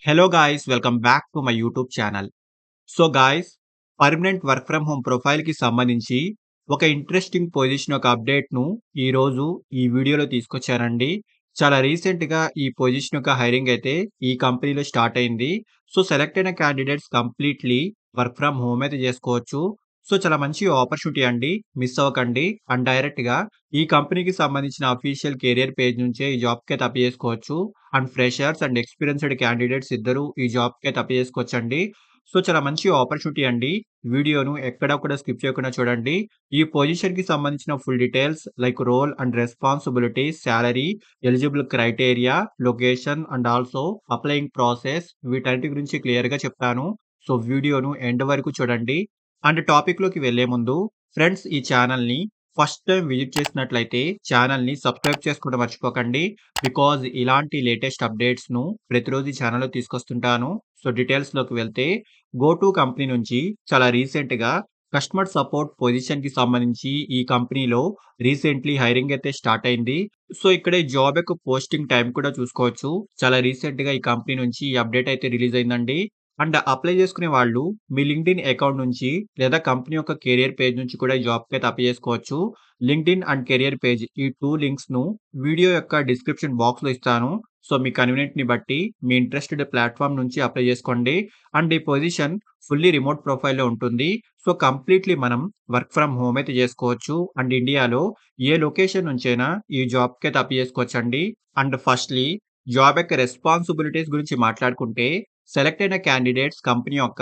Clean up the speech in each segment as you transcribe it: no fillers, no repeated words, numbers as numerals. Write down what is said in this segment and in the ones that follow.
Hello guys, welcome back to my YouTube channel. So guys, permanent work from home ప్రొఫైల్‌కి సంబంధించి ఒక interesting position యొక్క అప్డేట్‌ను ఈరోజు ఈ వీడియోలో తీసుకొచ్చానండి. చాలా రీసెంట్‌గా ఈ పొజిషన్ యొక్క హైరింగ్ అయితే ఈ కంపెనీలో స్టార్ట్ అయింది. సో సెలెక్ట్ అయిన candidates completely work from home అయితే చేసుకోవచ్చు. సో చాలా మంచి ఆపర్చునిటీ అండి. మిస్ అవ్వకండి. అండ్ డైరెక్ట్‌గా ఈ కంపెనీకి సంబంధించిన అఫీషియల్ కెరియర్ పేజ్ నుంచే ఈ జాబ్‌కైతే అప్లై చేసుకోవచ్చు. And freshers and experienced candidates ఇద్దరూ ఈ జాబ్‌కైతే అప్లై చేసుకోవచ్చండి. సో చాలా మంచి ఆపర్చునిటీ అండి. వీడియోను ఎక్కడ కూడా స్కిప్ చేయకుండా చూడండి. ఈ పొజిషన్‌కి సంబంధించిన full details like role and responsibilities, salary, eligible criteria, location and also applying process వీటన్నిటి గురించి క్లియర్‌గా చెప్తాను. సో వీడియోను ఎండ్ వరకు చూడండి. అండ్ టాపిక్‌లోకి వెళ్ళే ముందు ఫ్రెండ్స్, ఈ ఛానల్‌ని ఫస్ట్ టైమ్ విజిట్ చేసినట్లయితే ఛానల్‌ని సబ్స్క్రైబ్ చేసుకోవడం మర్చిపోకండి. బికాజ్ ఇలాంటి లేటెస్ట్ అప్డేట్స్‌ను ప్రతిరోజు ఈ ఛానల్‌లో తీసుకొస్తుంటాను. సో డీటెయిల్స్‌లోకి వెళ్తే గోటు కంపెనీ నుంచి చాలా రీసెంట్‌గా కస్టమర్ సపోర్ట్ పొజిషన్‌కి సంబంధించి ఈ కంపెనీలో రీసెంట్‌లీ హైరింగ్ అయితే స్టార్ట్ అయింది. సో ఇక్కడ ఈ జాబ్ యొక్క పోస్టింగ్ టైమ్ కూడా చూసుకోవచ్చు. చాలా రీసెంట్‌గా ఈ కంపెనీ నుంచి ఈ అప్డేట్ అయితే రిలీజ్ అయిందండి. అండ్ అప్లై చేసుకునే వాళ్ళు మీ లింక్డ్ఇన్ అకౌంట్ నుంచి లేదా కంపెనీ యొక్క కెరియర్ పేజ్ నుంచి కూడా ఈ జాబ్‌కి అయితే అప్లై చేసుకోవచ్చు. లింక్డ్ఇన్ అండ్ కెరియర్ పేజ్ ఈ 2 లింక్స్‌ను వీడియో యొక్క డిస్క్రిప్షన్ బాక్స్‌లో ఇస్తాను. సో మీ కన్వీనియంట్‌ని బట్టి మీ ఇంట్రెస్టెడ్ ప్లాట్‌ఫార్మ్ నుంచి అప్లై చేసుకోండి. అండ్ ఈ పొజిషన్ ఫుల్లీ రిమోట్ ప్రొఫైల్‌లో ఉంటుంది. సో కంప్లీట్‌లీ మనం వర్క్ ఫ్రమ్ హోమ్ అయితే చేసుకోవచ్చు. అండ్ ఇండియాలో ఏ లొకేషన్ నుంచైనా ఈ జాబ్‌కి అయితే అప్లై చేసుకోవచ్చండి. అండ్ ఫస్ట్‌లీ జాబ్ యొక్క రెస్పాన్సిబిలిటీస్ గురించి మాట్లాడుకుంటే సెలెక్ట్ అయిన క్యాండిడేట్స్ కంపెనీ యొక్క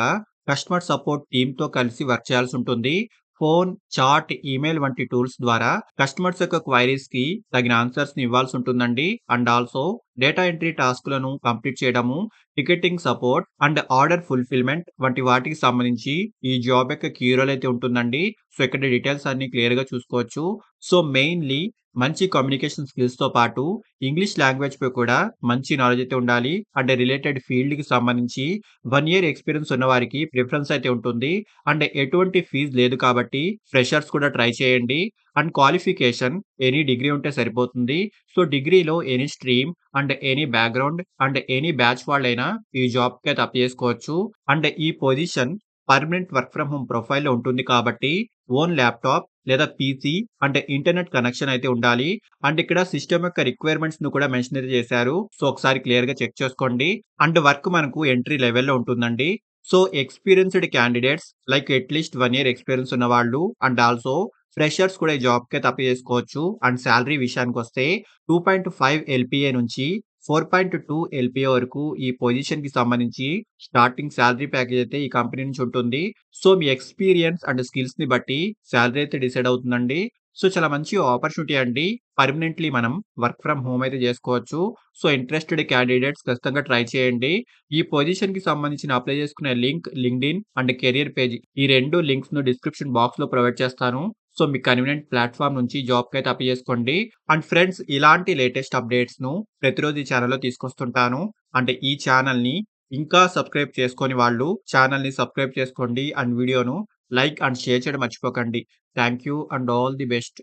కస్టమర్ సపోర్ట్ టీమ్‌తో కలిసి వర్క్ చేయాల్సి ఉంటుంది. ఫోన్, చాట్, ఈమెయిల్ వంటి టూల్స్ ద్వారా కస్టమర్స్ యొక్క క్వైరీస్‌కి తగిన ఆన్సర్స్‌ని ఇవ్వాల్సి ఉంటుందండి. అండ్ ఆల్సో డేటా ఎంట్రీ టాస్క్‌లను కంప్లీట్ చేయడము, ticketing support and order fulfilment వంటి వాటికి సంబంధించి ఈ జాబ్ యొక్క కీ రోల్ అయితే ఉంటుందండి. సో ఇక్కడ డీటెయిల్స్ అన్నీ క్లియర్‌గా చూసుకోవచ్చు. సో మెయిన్‌లీ మంచి కమ్యూనికేషన్ స్కిల్స్‌తో పాటు ఇంగ్లీష్ లాంగ్వేజ్‌పై కూడా మంచి నాలెడ్జ్ అయితే ఉండాలి. అండ్ రిలేటెడ్ ఫీల్డ్‌కి సంబంధించి 1 ఇయర్ ఎక్స్‌పీరియన్స్ ఉన్నవారికి ప్రిఫరెన్స్ అయితే ఉంటుంది. అండ్ ఎటువంటి ఫీజ్ లేదు కాబట్టి ఫ్రెషర్స్ కూడా ట్రై చేయండి. అండ్ క్వాలిఫికేషన్ ఎనీ డిగ్రీ ఉంటే సరిపోతుంది. సో డిగ్రీలో any stream and any background and any batch వాళ్ళైనా ఈ జాబ్‌కి అయితే అప్లై చేసుకోవచ్చు. అండ్ ఈ position permanent work from home ప్రొఫైల్‌లో ఉంటుంది కాబట్టి ఓన్ ల్యాప్‌టాప్ లేదా పీసీ అండ్ ఇంటర్నెట్ కనెక్షన్ అయితే ఉండాలి. అండ్ ఇక్కడ సిస్టమ్ యొక్క రిక్వైర్మెంట్స్‌ను కూడా మెన్షన్ అయితే చేశారు. సో ఒకసారి క్లియర్‌గా చెక్ చేసుకోండి. అండ్ వర్క్ మనకు ఎంట్రీ లెవెల్‌లో ఉంటుందండి. So experienced candidates like at least 1 year experience ఉన్నవాళ్ళు అండ్ ఆల్సో ఫ్రెషర్స్ కూడా ఈ జాబ్‌కైతే అప్లై చేసుకోవచ్చు. అండ్ సాలరీ విషయానికొస్తే 2.5 ఎల్‌పీఏ నుంచి 4.2 ఎల్‌పీఏ వరకు ఈ పొజిషన్‌కి సంబంధించి స్టార్టింగ్ సాలరీ ప్యాకేజ్ అయితే ఈ కంపెనీ నుంచి ఉంటుంది. సో మీ ఎక్స్‌పీరియన్స్ అండ్ స్కిల్స్‌ని బట్టి సాలరీ అయితే డిసైడ్ అవుతుందండి. సో చాలా మంచి ఆపర్చునిటీ అండి. పర్మనెంట్‌లీ మనం వర్క్ ఫ్రమ్ హోమ్ అయితే జేసుకోవచ్చు. సో ఇంట్రెస్టెడ్ క్యాండిడేట్స్ ఖచ్చితంగా ట్రై చేయండి. ఈ పొజిషన్‌కి సంబంధించిన అప్లై చేసుకునే link LinkedIn and career page ఈ 2 లింక్స్‌ను డిస్క్రిప్షన్ బాక్స్‌లో ప్రొవైడ్ చేస్తాను. సో మీ కన్వీనియంట్ ప్లాట్‌ఫార్మ్ నుంచి జాబ్‌కైతే అప్లై చేసుకోండి. అండ్ ఫ్రెండ్స్, ఇలాంటి లేటెస్ట్ అప్డేట్స్‌ను ప్రతిరోజు ఈ ఛానెల్‌లో తీసుకొస్తుంటాను. అంటే ఈ ఛానెల్‌ని ఇంకా సబ్స్క్రైబ్ చేసుకోని వాళ్ళు ఛానెల్‌ని సబ్స్క్రైబ్ చేసుకోండి. అండ్ వీడియోను లైక్ అండ్ షేర్ చేయడం మర్చిపోకండి. Thank you and all the best.